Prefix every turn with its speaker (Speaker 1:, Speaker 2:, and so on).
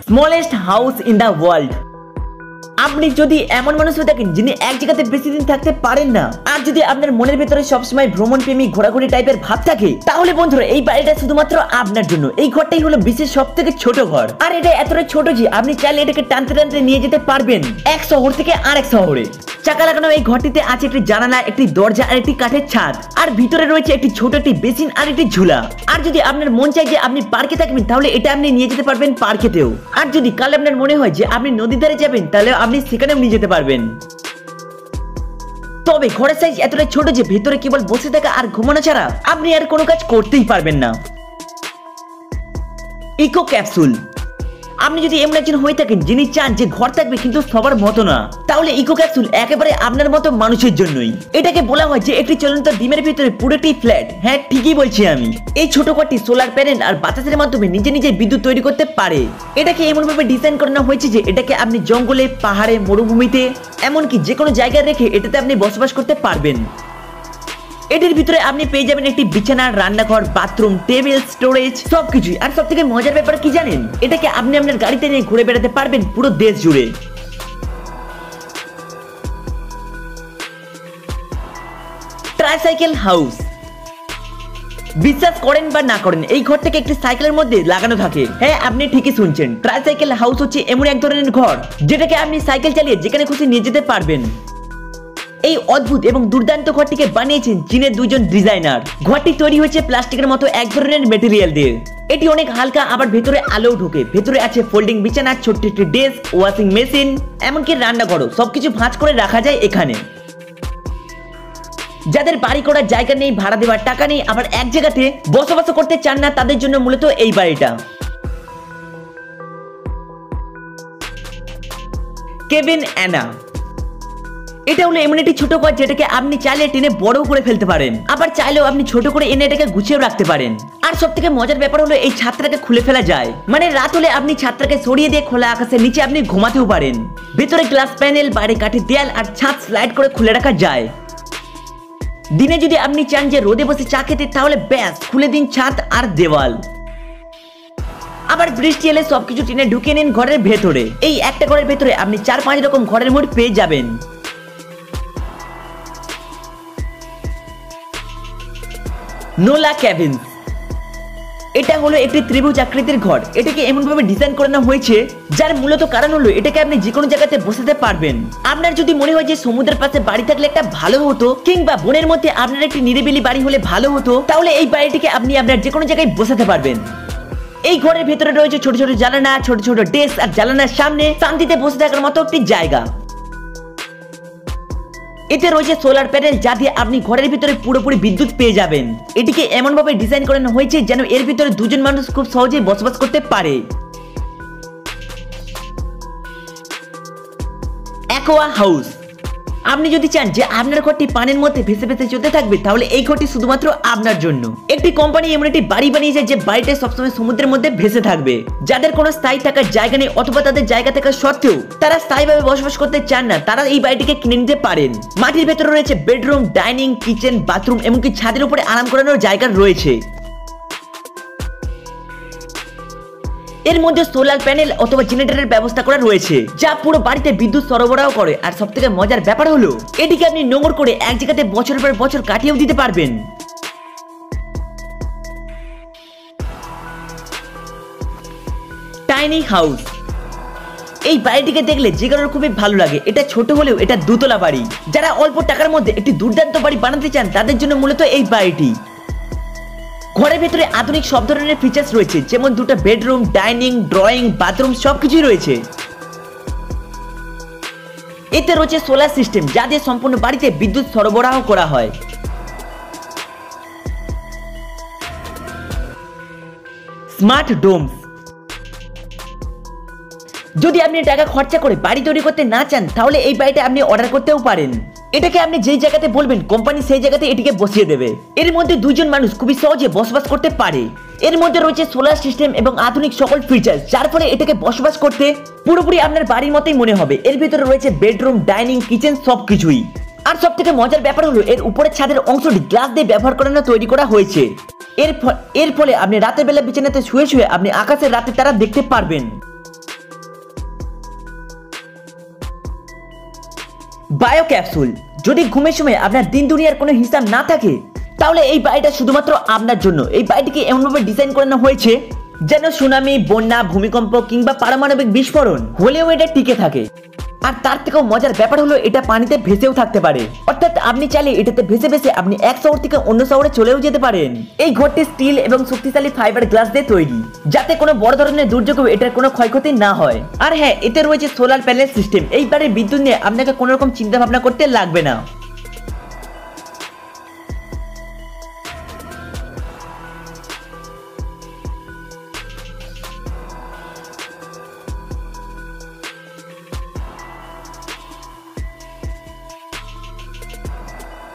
Speaker 1: Smallest house in the world. আপনি যদি এমন মানুষ হয়ে থাকেন যিনি এক জায়গাতে বেশি দিন থাকতে পারেন না, আর যদি আপনার মনের ভেতরে সবসময় ভ্রমণ প্রেমী ঘোরাঘুরি টাইপের ভাব থাকে, তাহলে বন্ধুরা এই বাড়িটা শুধুমাত্র আপনার জন্য। এই ঘরটাই হলো বিশ্বের সব থেকে ছোট ঘর, আর এটা এতটা ছোট যে আপনি চাইলে এটাকে টানতে টানতে নিয়ে যেতে পারবেন এক শহর থেকে আরেক শহরে। চাকা লাগানো এই ঘরটিতে আছে একটি জানালা, একটি দরজা আর একটি কাঠের ছাদ, আর ভিতরে রয়েছে একটি ছোট একটি বেসিন আর একটি ঝুলা। আর যদি আপনার মন চায় যে আপনি পার্কে থাকবেন, তাহলে এটা আপনি নিয়ে যেতে পারবেন পার্কেতেও। আর যদি কাল আপনার মনে হয় যে আপনি নদীর ধারে যাবেন, তাহলে আপনি সেখানেও নিয়ে যেতে পারবেন। তবে ঘরের সাইজ এতটাই ছোট যে ভেতরে কেবল বসে থাকা আর ঘুমানো ছাড়া আপনি আর কোনো কাজ করতেই পারবেন না। Eco capsule. আপনি যদি এমন একজন হয়ে থাকেন যিনি চান যে ঘর থাকবে কিন্তু সবার মতো না, তাহলে ইকো ক্যাপসুল একেবারে আপনার মতো মানুষের জন্যই। এটাকে বলা হয় যে একটি চলন্ত ডিমের ভিতরে পুরোটি ফ্ল্যাট। হ্যাঁ, ঠিকই বলছি আমি। এই ছোট ঘরটি সোলার প্যানেল আর বাতাসের মাধ্যমে নিজে নিজে বিদ্যুৎ তৈরি করতে পারে। এটাকে এমনভাবে ডিজাইন করানো হয়েছে যে এটাকে আপনি জঙ্গলে, পাহাড়ে, মরুভূমিতে, এমনকি যে কোনো জায়গায় রেখে এটাতে আপনি বসবাস করতে পারবেন। এটির ভিতরে আপনি পেয়ে যাবেন একটি বিছানা, রান্নাঘর, বাথরুম, টেবিল, স্টোরেজ সবকিছুই। আর সব থেকে মজার ব্যাপার কি জানেন? এটাকে আপনি আপনার গাড়িতে নিয়ে ঘুরে বেড়াতে পারবেন পুরো দেশ জুড়ে। Tricycle house. বিশ্বাস করেন বা না করেন, এই ঘরটাকে একটি সাইকেলের মধ্যে লাগানো থাকে। হ্যাঁ, আপনি ঠিকই শুনছেন। ট্রাইসাইকেল হাউস হচ্ছে এমন এক ধরনের ঘর যেটাকে আপনি সাইকেল চালিয়ে যেখানে খুশি নিয়ে যেতে পারবেন। এই অদ্ভুত এবং দুর্দান্ত ঘরটিকে বানিয়েছেন চীনের দুইজন ডিজাইনার। ঘরটি তৈরি হয়েছে প্লাস্টিকের মতো এক ধরনের মেটেরিয়াল দিয়ে। এটি অনেক হালকা, আবার ভেতরে আলো ঢোকে। ভেতরে আছে ফোল্ডিং বিছানা, ছোট্ট একটি ডেস্ক, ওয়াশিং মেশিন, এমনকি রান্নাঘরও। সবকিছু ভাঁজ করে রাখা যায় এখানে। যাদের বাড়ি করার জায়গা নেই, ভাড়া দেওয়ার টাকা নেই, আবার এক জায়গাতে বসবাস করতে চান না, তাদের জন্য মূলত এই বাড়িটা। কেবিন অ্যানা। এটা হলো এমন একটি ছোট ঘর যেটাকে আপনি চাইলে টেনে বড় করে ফেলতে পারেন, আবার চাইলেও আপনি ছোট করে এনে এটাকে গুছিয়েও রাখতে পারেন। আর সব থেকে মজার ব্যাপার হলো এই ছাদটাকে খুলে ফেলা যায়। মানে রাত হলে আপনি ছাদটাকে সরিয়ে দিয়ে খোলা আকাশের নিচে আপনি ঘুমাতেও পারেন। ভেতরে গ্লাস প্যানেল, বাইরে কাঠের দেয়াল, আর ছাদ স্লাইড করে খুলে রাখা যায়। দিনে যদি আপনি চান যে রোদে বসে চা খেতে, তাহলে ব্যাস খুলে দিন ছাদ আর দেওয়াল। আবার বৃষ্টি এলে সবকিছু টেনে ঢুকিয়ে নিন ঘরের ভেতরে। এই একটা ঘরের ভেতরে আপনি 4-5 রকম ঘরের মোট পেয়ে যাবেন। নোলা ক্যাবিন। এটা হলো একটি ত্রিভুজ আকৃতির ঘর। এটাকে এমনভাবে ডিজাইন করানো হয়েছে যার মূলত কারণ হলো এটাকে আপনি যে কোনো জায়গাতে বসাতে পারবেন। আপনার যদি মনে হয় যে সমুদ্রের পাশে বাড়ি থাকলে একটা ভালো হতো, কিংবা বনের মধ্যে আপনার একটি নিরিবিলি বাড়ি হলে ভালো হতো, তাহলে এই বাড়িটিকে আপনি আপনার যে কোনো জায়গায় বসাতে পারবেন। এই ঘরের ভেতরে রয়েছে ছোট ছোট জানালা, ছোট ছোট ডেস্ক, আর জানালার সামনে শান্তিতে বসে থাকার মতো একটি জায়গা। এতে রয়েছে সোলার প্যানেল, যা দিয়ে আপনি ঘরের ভিতরে পুরোপুরি বিদ্যুৎ পেয়ে যাবেন। এটিকে এমনভাবে ডিজাইন করানো হয়েছে যেন এর ভিতরে দুজন মানুষ খুব সহজেই বসবাস করতে পারে। Aqua house. আপনি যদি চান যে আপনার ঘরটি পানির মধ্যে ভেসে ভেসে চলতে থাকবে, তাহলে এই ঘরটি শুধুমাত্র আপনার জন্য। একটি কোম্পানি এমন একটি বাড়ি বানিয়েছে যে বাড়িটা সবসময় সমুদ্রের মধ্যে ভেসে থাকবে। যাদের কোনো স্থায়ী থাকার জায়গা নেই, অথবা তাদের জায়গা থাকা সত্ত্বেও তারা স্থায়ীভাবে বসবাস করতে চান না, তারা এই বাড়িটিকে কিনে নিতে পারেন। মাটির ভেতরে রয়েছে বেডরুম, ডাইনিং, কিচেন, বাথরুম, এমনকি ছাদের উপরে আরাম করানোর জায়গা রয়েছে। এর মধ্যে সোলার প্যানেল অথবা জেনারেটরের ব্যবস্থা করা রয়েছে, যা পুরো বাড়িতে বিদ্যুৎ সরবরাহ করে। আর সবথেকে মজার ব্যাপার হলো এটিকে আপনি নোংর করে এক জায়গাতে বছরের পর বছর কাটিয়েও দিতে পারবেন। Tiny house. এই বাড়িটিকে দেখলে যে কারোর খুবই ভালো লাগে। এটা ছোট হলেও এটা দুতলা বাড়ি। যারা অল্প টাকার মধ্যে একটি দুর্দান্ত বাড়ি বানাতে চান, তাদের জন্য মূলত এই বাড়িটি। ঘরের ভেতরে আধুনিক সব ধরনের ফিচার্স রয়েছে, যেমন দুটো বেডরুম, ডাইনিং, ড্রয়িং, বাথরুম সবকিছুই রয়েছে। এতে রয়েছে সোলার সিস্টেম, যা দিয়ে সম্পূর্ণ বাড়িতে বিদ্যুৎ সরবরাহ করা হয়। Smart domes. যদি আপনি টাকা খরচা করে বাড়ি তৈরি করতে না চান, তাহলে এই বাড়িটা আপনি অর্ডার করতেও পারেন। এটাকে আপনি যেই জায়গাতে বলবেন, কোম্পানি সেই জায়গাতে এটিকে বসিয়ে দেবে। এর মধ্যে দুজন মানুষ খুবই সহজে বসবাস করতে পারে। এর মধ্যে রয়েছে সোলার সিস্টেম এবং আধুনিক সকল ফিচার্স, যার ফলে এটাকে বসবাস করতে পুরোপুরি আপনার বাড়ির মতোই মনে হবে। এর ভিতরে রয়েছে বেডরুম, ডাইনিং, কিচেন সবকিছুই। আর সব থেকে মজার ব্যাপার হলো এর উপরের ছাদের অংশটি গ্লাস দিয়ে ব্যবহার করানো তৈরি করা হয়েছে। এর ফলে আপনি রাতের বেলা বিছানাতে শুয়ে শুয়ে আপনি আকাশের রাতের তারা দেখতে পারবেন। Bio capsule. যদি ঘুমের সময় আপনার দিন দুনিয়ার কোনো হিসাব না থাকে তাহলে এই বাড়িটা শুধুমাত্র আপনার জন্য। এই বাড়িটিকে এমনভাবে ডিজাইন করানো হয়েছে যেন সুনামি, বন্যা, ভূমিকম্প কিংবা পারমাণবিক বিস্ফোরণ হলেও এটা টিকে থাকে। আর তার থেকেও মজার ব্যাপার হলো এটা পানিতে ভেসেও থাকতে পারে, অর্থাৎ আপনি চাইলে এটাতে ভেসে ভেসে আপনি এক শহর থেকে অন্য শহরে চলেও যেতে পারেন। এই ঘরটি স্টিল এবং শক্তিশালী ফাইবার গ্লাস দিয়ে তৈরি, যাতে কোনো বড় ধরনের দুর্যোগেও এটার কোনো ক্ষয়ক্ষতি না হয়। আর হ্যাঁ, এতে রয়েছে সোলার প্যানেল সিস্টেম। এই বাড়ির বিদ্যুৎ নিয়ে আপনাকে কোনো রকম চিন্তা ভাবনা করতে লাগবে না।